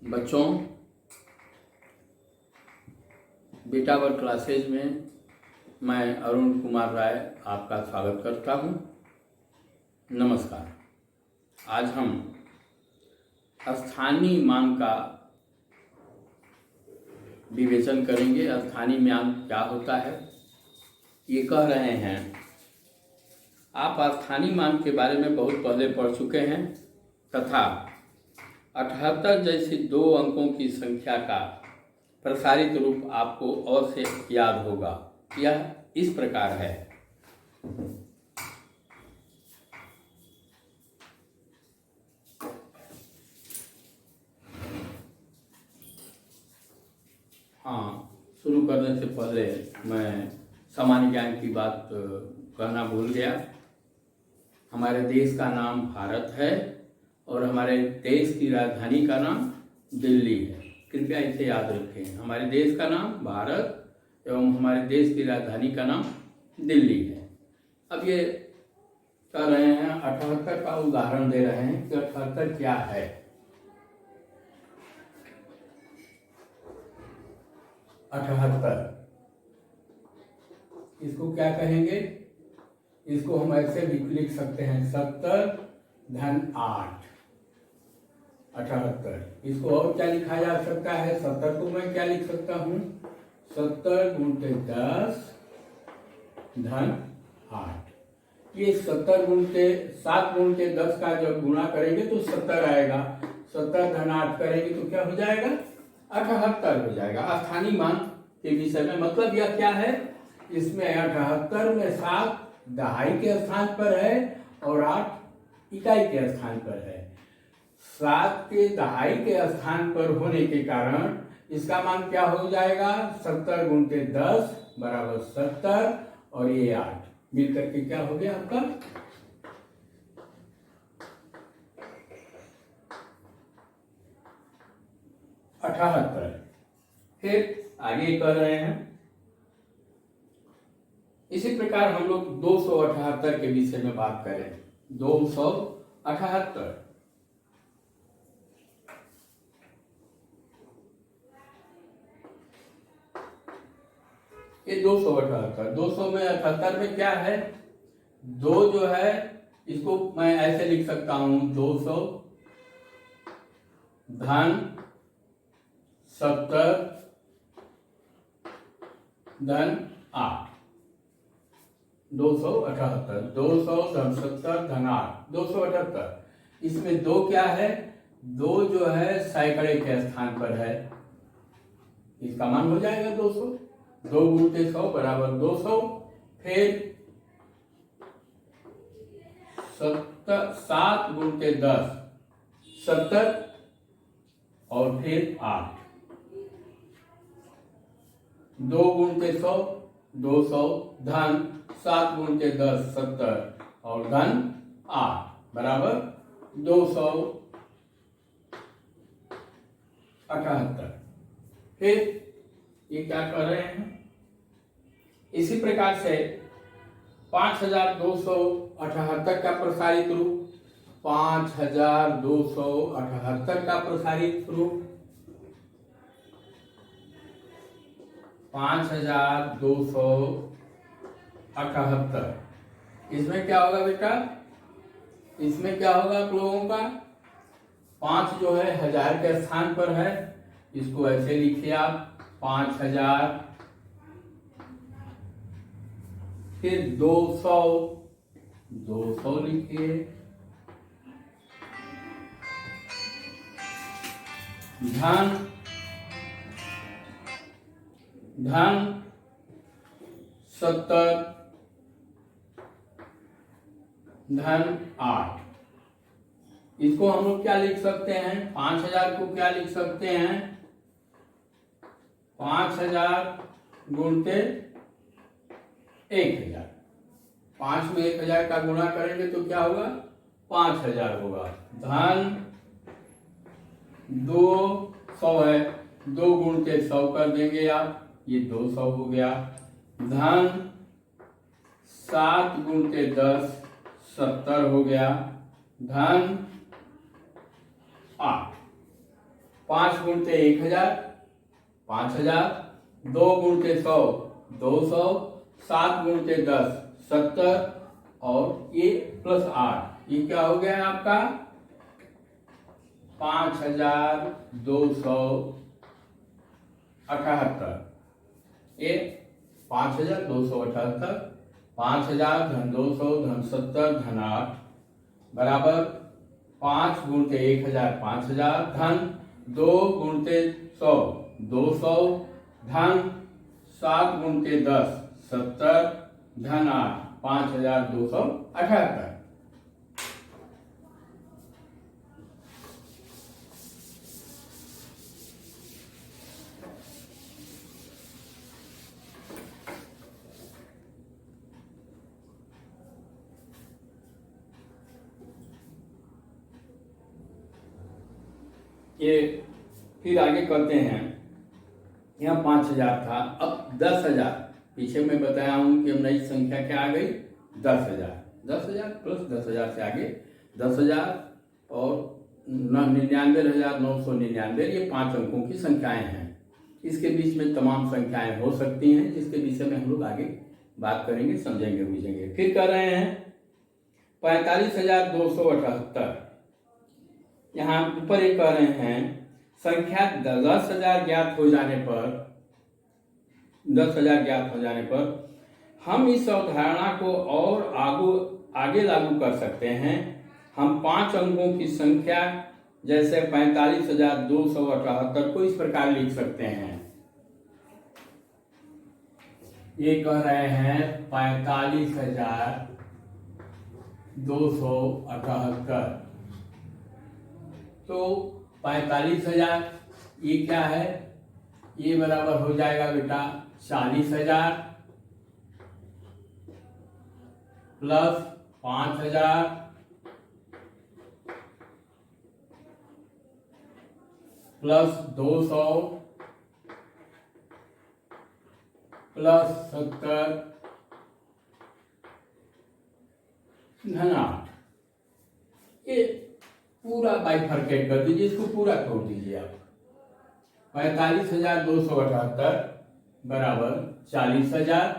बच्चों, beta work classes में मैं अरुण कुमार राय आपका स्वागत करता हूँ। नमस्कार। आज हम स्थानीय मांग का विवेचन करेंगे। स्थानीय मांग क्या होता है, ये कह रहे हैं। आप स्थानीय मांग के बारे में बहुत पहले पढ़ चुके हैं तथा 78 जैसी 2 अंकों की संख्या का प्रसारित रूप आपको और से याद होगा। यह इस प्रकार है। शुरू करने से पहले मैं सामान्य ज्ञान की बात कहना भूल गया। हमारे देश का नाम भारत है और हमारे देश की राजधानी का नाम दिल्ली है। कृपया इसे याद रखें। हमारे देश का नाम भारत एवं हमारे देश की राजधानी का नाम दिल्ली है। अब ये कह रहे हैं 78 का उदाहरण दे रहे हैं कि 78 क्या है। इसको क्या कहेंगे? इसको हम ऐसे भी लिख सकते हैं 70 धन 8 78। इसको और क्या लिखा जा सकता है? 70 को मैं क्या लिख सकता हूँ? 70 गुणते 10 धन 8। ये 70 गुणते 7 गुणते 10 का जब गुणा करेंगे तो 70 आएगा। 70 धन 8 करेंगे तो क्या हो जाएगा? 78 हो जाएगा। स्थानीय मान के विषय में मतलब यह क्या है? इसमें 78 में 7 दहाई के स्थान पर है और 8 इकाई के स्थान पर है। 7 के दहाई के स्थान पर होने के कारण इसका मान क्या हो जाएगा? 70 गुणते 10 बराबर 70 और ये 8 मिलकर के क्या हो गया आपका? 78। फिर आगे कर रहे हैं। इसी प्रकार हम लोग 278 के विषय में बात करें। 278 ये 278 200 में 78 में क्या है? 2 जो है इसको मैं ऐसे लिख सकता हूं 200 धन 70 धन 8। 278 200 धन 70 धन 8 278। इसमें 2 क्या है? 2 जो है सैकड़े के स्थान पर है। इसका मान हो जाएगा 200। 2 गुणते 100 बराबर 200। फिर 7 गुणते 10 70 और फिर 8। 2 गुणते 100 200 धन 7 गुणते 10 70 और धन 8 बराबर 278। फिर ये क्या कर रहे हैं? इसी प्रकार से 5278 का प्रसारित रूप 5278 का प्रसारित रूप 5278। इसमें क्या होगा बेटा? इसमें क्या होगा आप लोगों का? 5 जो है हजार के स्थान पर है। इसको ऐसे लिखिए आप 5000। फिर 200 लिखिए धन 70 धन 8। इसको हम लोग क्या लिख सकते हैं? 5000 को क्या लिख सकते हैं? 5000 गुणते 1000। 5 में 1000 का गुणा करेंगे तो क्या होगा? 5000 होगा। धन 200 है। 2 गुणते 100 कर देंगे आप, ये 200 हो गया। धन 7 गुणते 10 70 हो गया। धन 8 5 गुणते 1000 5000, 2 गुणते 100 200, 7 गुणते 10 70, और ये प्लस 8, ये क्या हो गया आपका 5278। ये 5278, 5000 धन 200 धन 70 धन 8 बराबर 5 गुणते 1000 5000, धन 2 गुणते 100 200, धन 7 गुणते 10 70, धन 8 5278। ये फिर आगे करते हैं। यहाँ 5000 था, अब 10,000, पीछे मैं बताया हूं कि अब नई संख्या क्या आ गई 10,000। 10,000 प्लस 10,000 से आगे 10,000 और 99,999, ये 5 अंकों की संख्याएं हैं। इसके बीच में तमाम संख्याएं हो सकती हैं, जिसके विषय में हम लोग आगे बात करेंगे, समझेंगे बुझेंगे। फिर कर रहे हैं 45,278। यहाँ ऊपर एक कह रहे हैं संख्या 10,000 ज्ञात हो जाने पर 10,000 ज्ञात हो जाने पर हम इस अवधारणा को और आगे लागू कर सकते हैं। हम 5 अंकों की संख्या जैसे 45,278 को इस प्रकार लिख सकते हैं। ये कह रहे हैं 45,278, तो 45,000 ये क्या है, ये बराबर हो जाएगा बेटा 40,000 प्लस 5,000 प्लस 200 प्लस 70 धन 8। ये पूरा बाइफरकेट कर दीजिए, इसको पूरा तोड़ दीजिए आप। 45,278 बराबर 40,000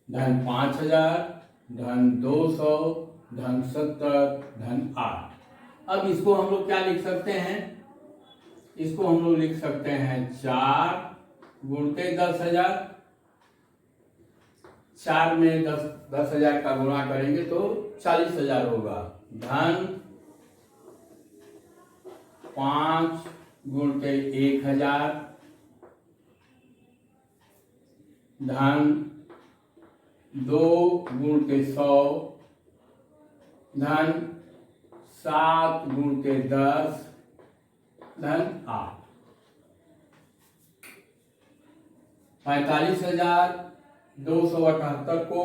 धन 5,000 धन 200 धन 70 धन 8। अब इसको हम लोग क्या लिख सकते हैं, इसको हम लोग लिख सकते हैं 4 गुणते 10,000। 4 में 10,000 का गुणा करेंगे तो 40,000 होगा, धन 5 गुणते 1000 धन 2 गुणते 100 धन 7 गुणते 10 धन 8। 45,278 को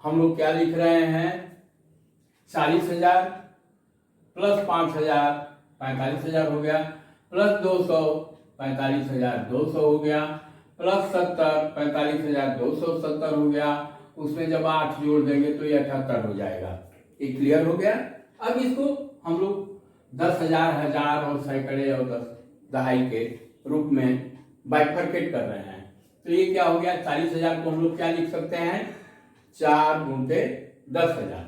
हम लोग क्या लिख रहे हैं 40,000 प्लस 5,000 45,000 हो गया, प्लस 200 45,200 हो गया, प्लस 70 45,270 हो गया, उसमें जब 8 जोड़ देंगे तो ये 78 हो जाएगा। ये क्लियर हो गया। अब इसको हम लोग 10,000 हजार और सैकड़े और दहाई के रूप में बाइफरकेट कर रहे हैं। तो ये क्या हो गया 40,000 को हम लोग क्या लिख सकते हैं 4 गुणते 10,000।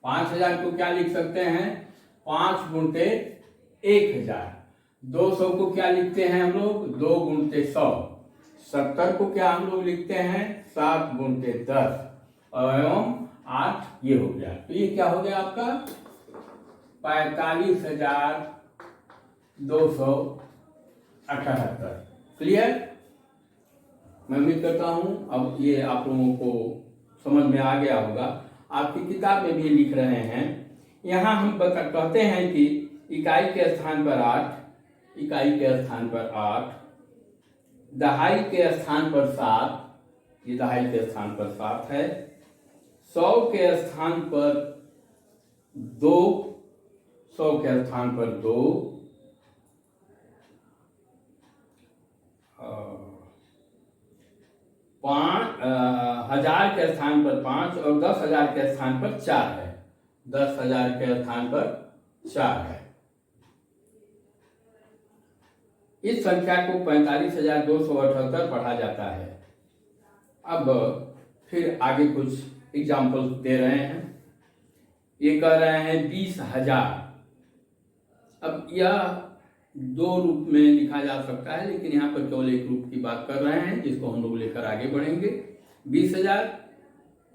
5,000 को क्या लिख सकते हैं 5 गुणते 1,000। 200 को क्या लिखते हैं हम लोग 2 गुणते 100। 70 को क्या हम लोग लिखते हैं 7 गुणते 10 और एवं 8 ये हो गया। तो ये क्या हो गया आपका 45,278। क्लियर। मैं उम्मीद करता हूं अब ये आप लोगों को समझ में आ गया होगा। आपकी किताब में भी लिख रहे हैं। यहाँ हम कहते हैं कि इकाई के स्थान पर 8, इकाई के स्थान पर 8, दहाई के स्थान पर 7, ये दहाई के स्थान पर 7 है, 100 के स्थान पर 2, 100 के स्थान पर 2, 1000 के स्थान पर 5 और 10,000 के स्थान पर 4 है। 10,000 के स्थान पर 4 है। इस संख्या को 45,278 पढ़ा जाता है। अब फिर आगे कुछ एग्जाम्पल दे रहे हैं। ये कह रहे हैं 20,000। अब यह दो रूप में लिखा जा सकता है, लेकिन यहाँ पर केवल एक रूप की बात कर रहे हैं, जिसको हम लोग लेकर आगे बढ़ेंगे। 20,000,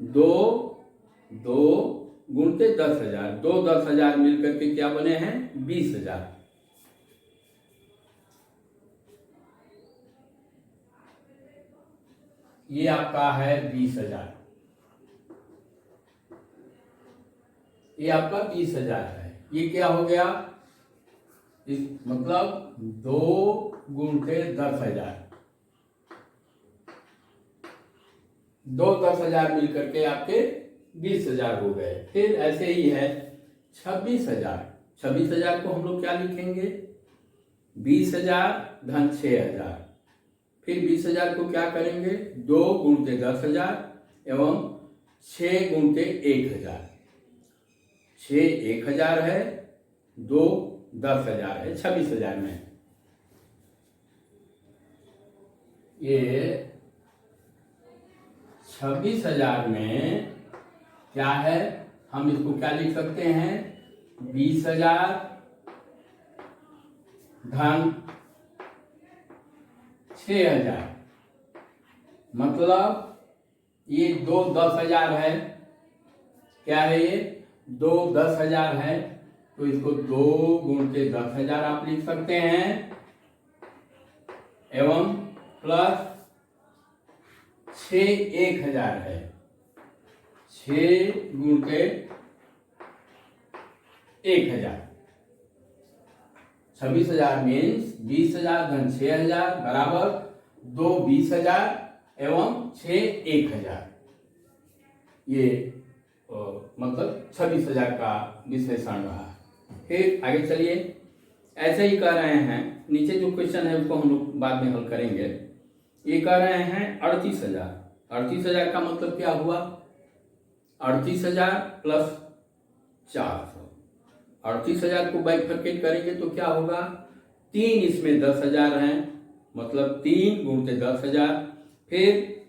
2 गुणते 10,000, 10,000 मिलकर के क्या बने हैं? 20,000। ये आपका है 20,000। ये आपका 20,000 है। ये क्या हो गया? इस मतलब 2 गुणते 10,000, 2 10,000 मिलकर के आपके 20,000 हो गए। फिर ऐसे ही है 26,000। 26,000 को हम लोग क्या लिखेंगे? 20,000 धन 6,000। फिर 20,000 को क्या करेंगे? 2 गुणते 10,000 एवं 6 गुणते 1,000। 6 1,000 है, 2 10,000 है, 26,000 में। ये 26,000 में क्या है? हम इसको क्या लिख सकते हैं? 20,000 धन 6,000। मतलब ये 2 10,000 है। क्या है ये? 2 10,000 है, तो इसको 2 गुणते 10,000 आप लिख सकते हैं, एवं प्लस 6 1,000 है। 6 गुणते 1,000। 26,000 मीन्स 20,000 धन 6,000 बराबर 2 20,000 एवं 6 1,000। ये मतलब 26,000 का विश्लेषण रहा। फिर आगे चलिए, ऐसे ही कह रहे हैं। नीचे जो क्वेश्चन है उसको हम लोग बाद में हल करेंगे। ये कह रहे हैं 38,000। 38,000 का मतलब क्या हुआ? 38,000 प्लस 400। 38,000 को बाइफरकेट करेंगे तो क्या होगा? 3 इसमें 10,000 हैं, मतलब 3 गुणते 10,000। फिर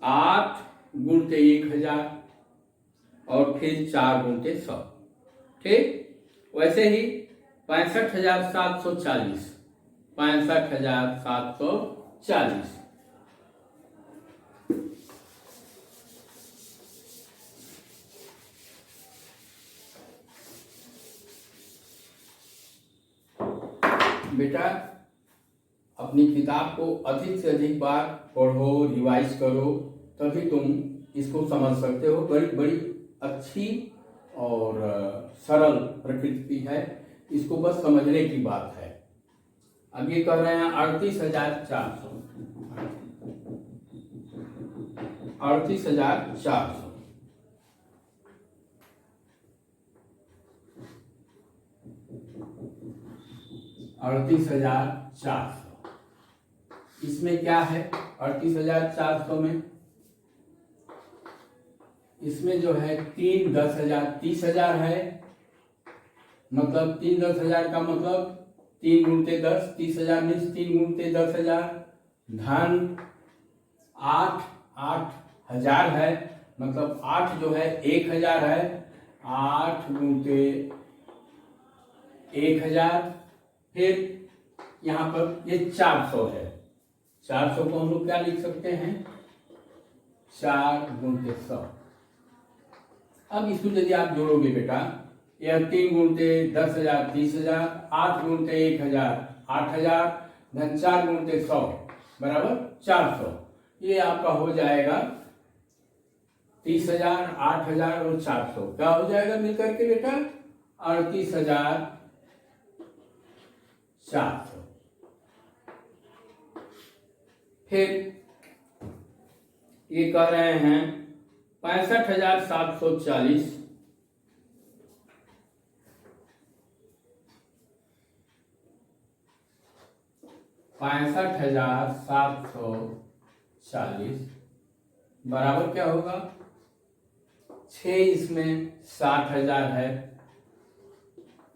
8 गुणते 1,000 और फिर 4 गुणते 100। ठीक, वैसे ही 65,740। 65,740। बेटा अपनी किताब को अधिक से अधिक बार पढ़ो, रिवाइज करो, तभी तुम इसको समझ सकते हो। बड़ी बड़ी अच्छी और सरल प्रकृति है, इसको बस समझने की बात है। अब ये कह रहे हैं 38,400। 38,400। 38,400। इसमें क्या है? 38,400 में इसमें जो है 3 10,000 30,000 है। मतलब 3 10,000 का मतलब 3 गुणते 10, 30,000 मीन्स 3 गुणते 10,000 धन 8 8,000 है। मतलब 8 जो है 1,000 है। 8 गुणते 1,000। फिर यहाँ पर ये 400 है। 400 को हम लोग क्या लिख सकते हैं? 4 गुणते 100। अब इसको यदि आप जोड़ोगे बेटा, यह 3 गुणते 10,000 30,000, 8 गुणते 1,000 8,000 धन 4 गुणते 100 बराबर 400। ये आपका हो जाएगा 30,000 8,000 और 400। क्या हो जाएगा मिलकर के बेटा? 38,400। फिर ये कह रहे हैं 65,740। 65,740 बराबर क्या होगा? 6 इसमें 60,000 है,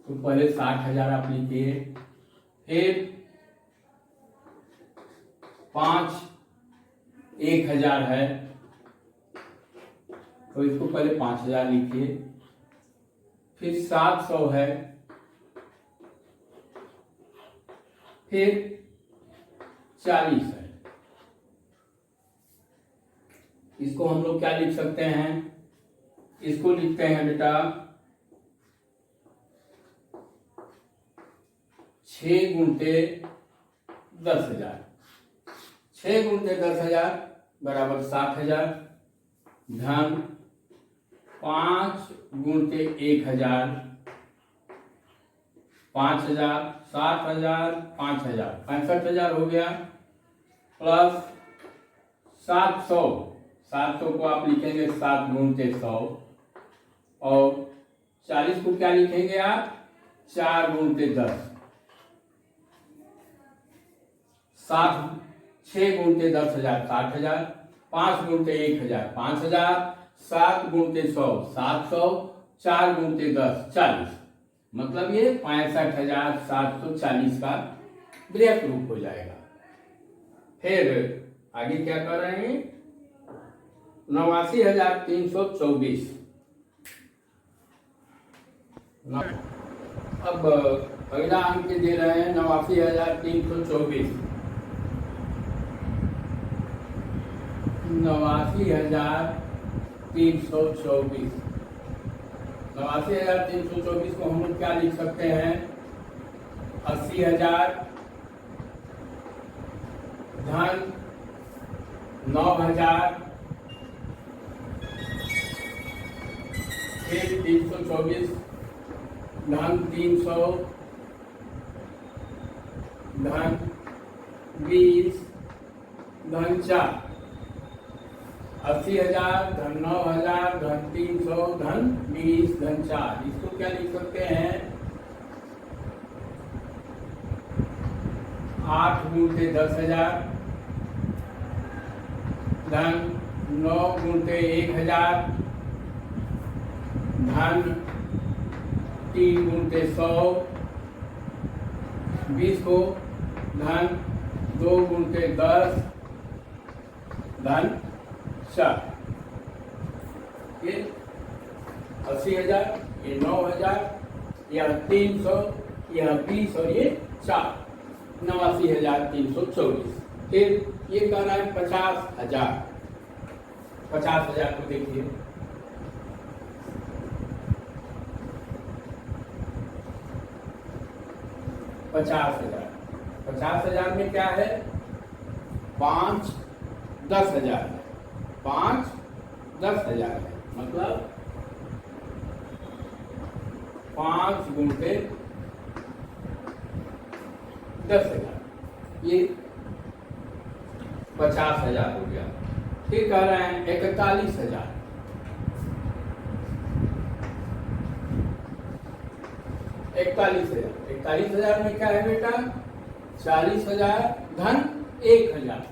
तो पहले 60,000 आप लिखिए। फिर 5 1000 है, तो इसको पहले 5000 लिखिए, फिर 700 है, फिर 40 है। इसको हम लोग क्या लिख सकते हैं, इसको लिखते हैं बेटा 6 गुणते 10,000। 6 गुणते 10,000 बराबर 7,000, धन 5 गुणते 1,000 5,000, 7,000, 5,000 65,000 हो गया, प्लस 700 को आप लिखेंगे 7 गुणते 100, और 40 को क्या लिखेंगे आप 4 गुणते 10। 6 गुणते 10,000 60,000, 5 गुणते 1,000 5,000, 7 गुणते 100 700, 4 गुणते 10 40, मतलब ये 65,740 का बृहत रूप हो जाएगा। फिर आगे क्या कर रहे हैं, 89,324। अब अगला अंक दे रहे हैं 89,324। 89,324 89,324 को हम लोग क्या लिख सकते हैं, 80,000 धन 9,000, फिर 324 धन 300 धन 20 धन 4। 80,000 धन 9,000 धन 300 धन 20 धन 4। इसको क्या लिख सकते हैं, 8 गुणते 10,000 धन 9 गुणते 1,000 धन 3 गुणते 100, 20 को धन 2 गुणते 10 धन 4। ये 80,000, ये 9,000, यह 300, यह 20 और ये 4, 89,324। फिर ये कह रहा है 50,000। 50,000 को देखिए, पचास हजार में क्या है, 5 10,000 है, 5 10,000 है, मतलब 5 गुणते 10,000, ये 50,000 हो गया। फिर कह रहे हैं 41,000। 41,000 में क्या है बेटा, 40,000 धन 1,000,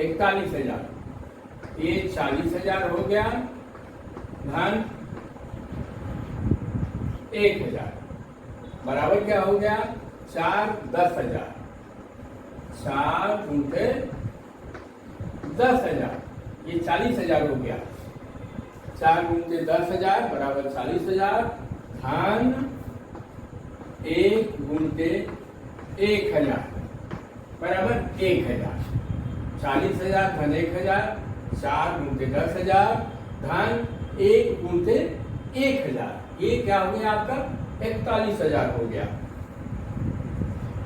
41,000, ये 40,000 हो गया, धन 1,000 बराबर क्या हो गया, 4 10,000, 4 गुणते 10,000, ये 40,000 हो गया। 4 गुणते 10,000 बराबर 40,000, धन 1 गुणते 1,000 बराबर 1,000। 40,000 धन 1,000, 4 गुणते 10,000 धन 1 गुणते 1,000, ये क्या हो गया आपका 41,000 हो गया।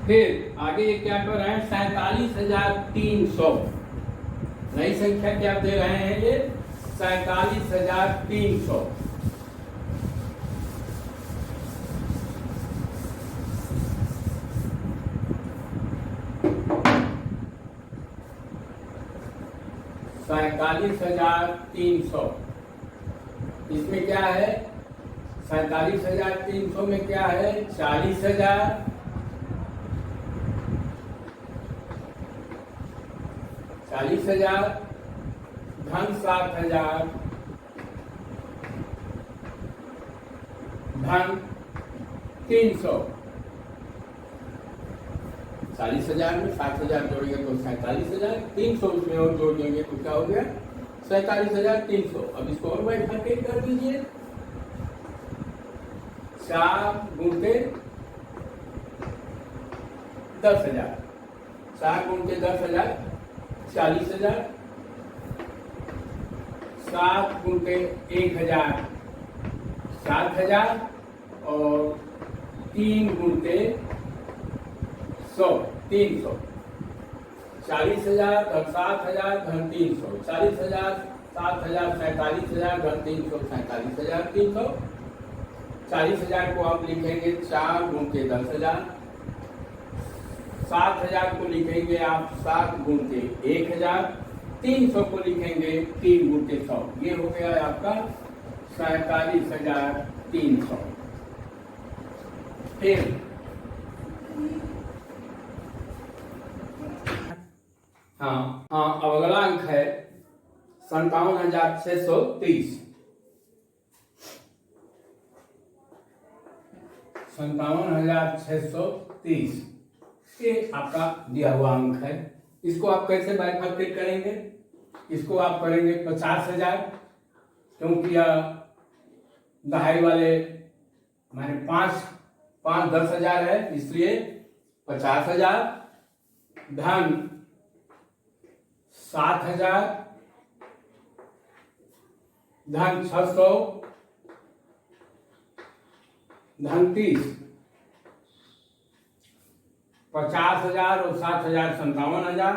फिर आगे क्या कर रहे हैं, 47,300, नई संख्या क्या दे रहे हैं, ये 47,300। इसमें क्या है, 47,300 में क्या है, 40,000 धन 7,000 धन 300, 40,000 में 7,000 जोड़ेंगे तो 47,000, 300 उसमें और जोड़ देंगे तो क्या हो गया 47,300। अब इसको और बाइफरकेट कर दीजिए, 4 गुणते 10,000, 4 गुणते 10,000 40,000, 7 गुणते 1,000 7,000 और 3 गुणते 100 300। 40,000 धन 7,000 धन 300, 40,000 7,000 47,000 धन 300 47,300। 40,000 को आप लिखेंगे 4 गुणते 10,000, 7,000 को लिखेंगे आप 7 गुणते 1,000, 300 को लिखेंगे 3 गुणते 100। ये हो गया आपका 47,300। फिर हाँ अब अगला अंक है 57,630। 57,630 ये आपका दिया हुआ अंक है। इसको आप कैसे बाइफरकेट करेंगे? इसको आप करेंगे 50,000, क्योंकि यह दहाई वाले माने 5 10,000 है, इसलिए 50,000 धन 7,000 धन 600 धन 30। 50,000 और 7,000 57,000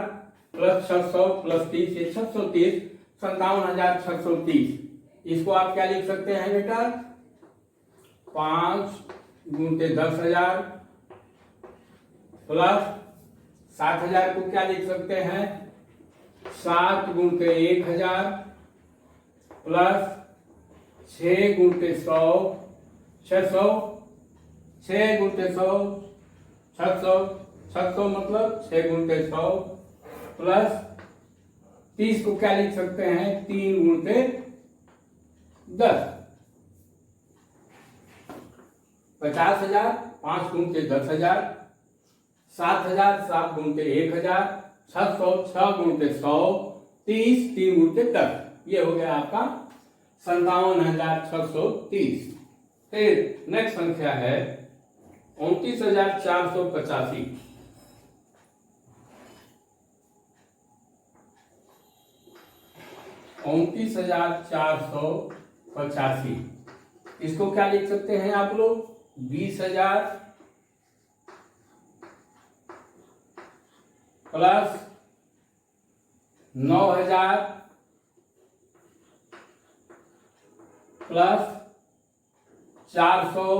प्लस 600 प्लस 30 ये 630 57,630। इसको आप क्या लिख सकते हैं बेटा? 5 गुणते 10,000 प्लस 7,000 को क्या लिख सकते हैं? 7 गुणते 1,000 प्लस 6 गुणते 100 600, 6 गुणते 100 600, 600 मतलब 6 गुणते 100 प्लस 30 को क्या लिख सकते हैं? 3 गुणते 10। 50,000 5 गुणते 10,000, 7,000 7 गुणते 1,000, 600 6 गुणते 100, 30 3 गुणते 10। ये हो गया आपका 57,630। फिर नेक्स्ट संख्या है 29,485। 29,485 इसको क्या लिख सकते हैं आप लोग? 20,000 प्लस 9,000 प्लस 400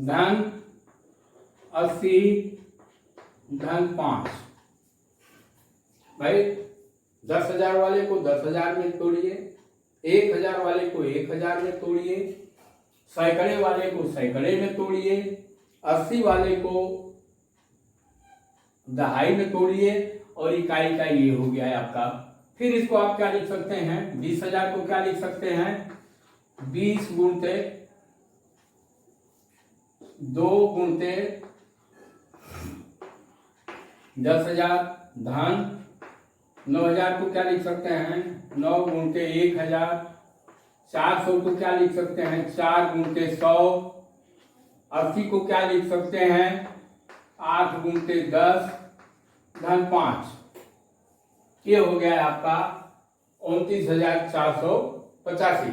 धन 80 धन 5। भाई 10,000 वाले को 10,000 में तोड़िए, 1,000 वाले को 1,000 में तोड़िए, सैकड़े वाले को सैकड़े में तोड़िए, 80 वाले को दहाई में तोड़िए और इकाई का ये हो गया है आपका। फिर इसको आप क्या लिख सकते हैं? 20,000 को क्या लिख सकते हैं? 20 गुणते 2 गुणते 10,000 धन 9,000 को क्या लिख सकते हैं? 9 गुणते 1,000, 400 को क्या लिख सकते हैं? 4 गुणते 100, 80 को क्या लिख सकते हैं? 8 गुणते 10 धन 5। ये हो गया है आपका 29,485।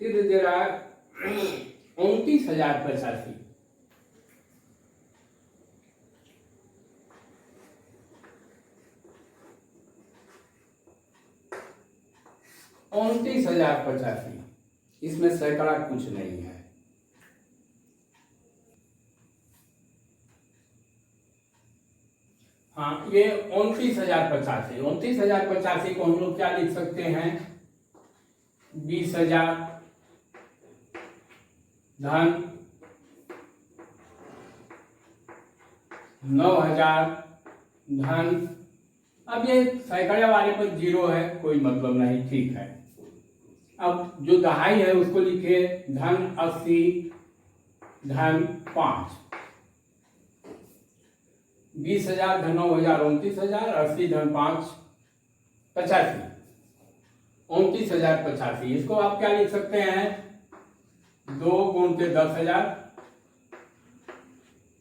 फिर दे रहा है 29,085। 29,085 इसमें सैकड़ा कुछ नहीं है। हाँ ये 29,085, 29,085 को हम लोग क्या लिख सकते हैं? 20,000 धन 9,000 धन, अब ये सैकड़े वाले पर 0 है, कोई मतलब नहीं, ठीक है। अब जो दहाई है उसको लिखिए, धन 80 धन 5, 20,000 धन 9,000 29,000, 80 धन 5 85, 29,085। इसको आप क्या लिख सकते हैं, 2 गुणते 10,000,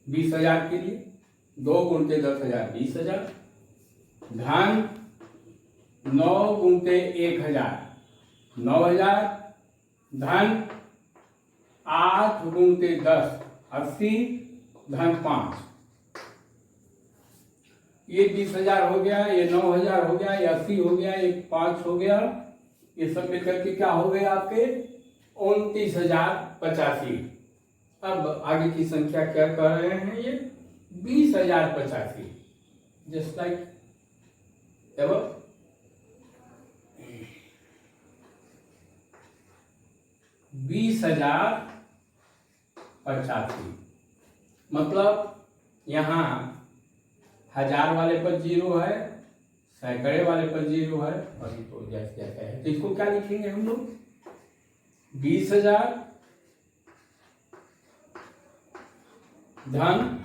20,000 के लिए 2 गुणते 10,000 20,000, धन 9 गुणते 1,000 9,000, धन 8 गुणते 10 80, धन 5। ये 20,000 हो गया, ये 9,000 हो गया, ये 80 हो गया, ये 5 हो गया, ये सब मिलकर के क्या हो गए आपके 29,085। अब आगे की संख्या क्या कर रहे हैं, ये 20,085, जस्ट लाइक एवर। 20,085 मतलब यहाँ 1000 वाले पर 0 है, सैकड़े वाले पर 0 है, और ये तो जैसे है, तो इसको क्या लिखेंगे हम लोग, 20,000 धन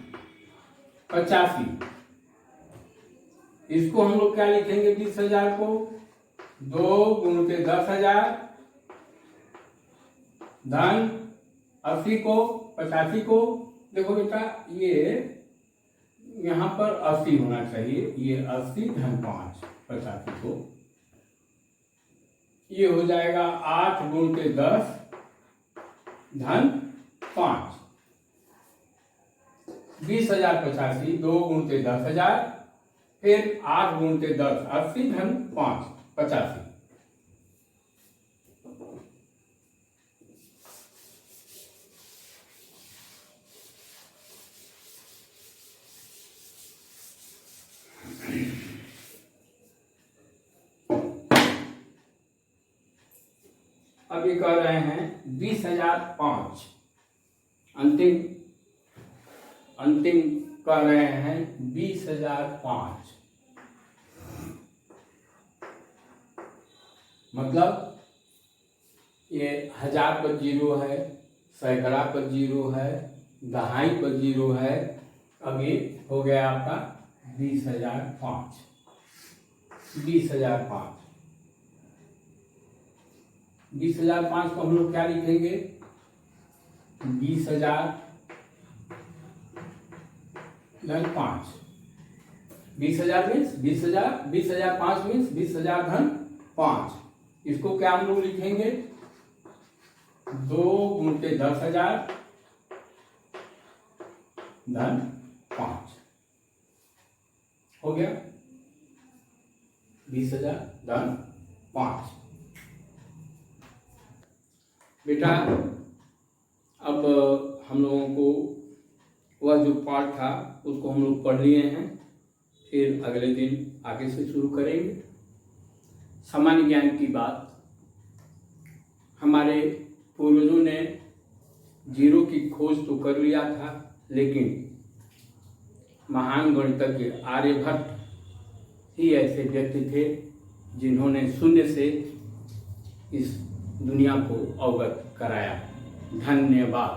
85। इसको हम लोग क्या लिखेंगे, 20,000 को 2 गुणते 10,000 धन 80 को 85 को, देखो बेटा ये यहां पर 80 होना चाहिए, ये 80 धन 5 85 को, ये हो जाएगा 8 गुणते 10 धन 5, 20,085, 2 गुणते 10,000, फिर 8 गुणते 10 80 धन 5 85। अब ये कह रहे हैं 20,005, अंतिम कह रहे हैं 20,005, मतलब ये 1000 पर 0 है, सैकड़ा पर 0 है, दहाई पर 0 है, अब ये हो गया आपका 20,005। 20,005 को हम लोग क्या लिखेंगे, 20,000 धन 5, 20,000 मीन्स 20,000, 20,005 मीन्स 20,000 धन 5। इसको क्या हम लोग लिखेंगे, 2 गुणते 10,000 धन 5 हो गया, 20,000 धन 5। बेटा अब हम लोगों को वह जो पाठ था उसको हम लोग पढ़ लिए हैं, फिर अगले दिन आगे से शुरू करेंगे। सामान्य ज्ञान की बात, हमारे पूर्वजों ने 0 की खोज तो कर लिया था, लेकिन महान गणितज्ञ आर्यभट्ट ही ऐसे व्यक्ति थे जिन्होंने शून्य से इस दुनिया को अवगत कराया। धन्यवाद।